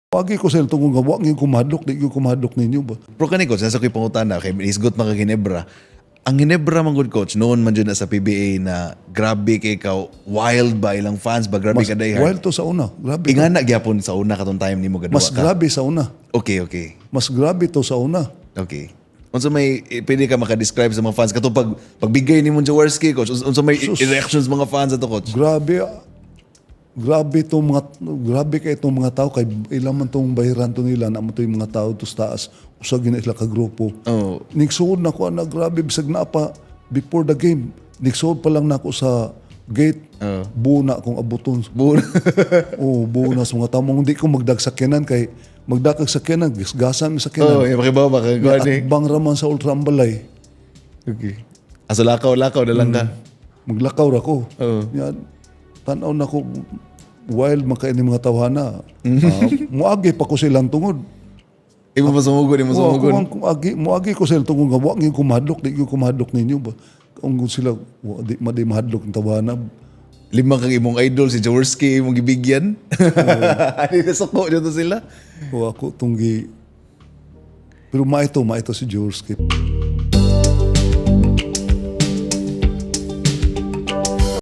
Wagi ko sa tungkol nga, wagi ko madlok, di ko madlok ninyo ba? Pero kani coach, nasa ko'y pangutana kay isgot mga Ginebra. Ang Ginebra man good coach, noon man dyan na sa PBA na grabe kay ikaw, wild ba ilang fans ba, grabe Mas ka wild diehard. to sa una. Grabe. Ingana gyapon sa una katong time nimo gadua Mas ka. grabe sa una. Okay, okay. Mas grabe to sa una. Okay. Unsa may pwede ka maka-describe sa mga fans katong pagbigay ni Jaworski coach, unsa may reactions mga fans ato coach? Grabe. Grabe kay itong mga tao kay ilang man tong bahiran to nila na mo to yung mga tao to sa taas usag gina sila ka grupo. Oh. Nigsuod na ko na grabe bisag na pa before the game. Nigsuod pa lang na ako sa gate. Buo na akong abuton. Buo. Buo na sa mga tao. Hindi ko magdagsakyanan kay magdakag sakyanan, gasgasan mi sakyanan. Yung makibawa ka gani. At bang raman sa Ultra Ambalay. Okay. Aso lakaw na lang ka. Maglakaw ra ko. Oo. Yan. Tanaw na ko wild makaini mga tawhana. Muagi pa ko silang tungod. Imo masumugon, imo sumugon. Muagi ko silang tungod nga wagi ko madlok, di ko madlok ninyo ba. Kung sila di mahadlok ng tawhana. Lima kang imong idol si Jaworski imong gibigyan. Ani na suko dito sila. O ako tunggi. Pero maito si Jaworski.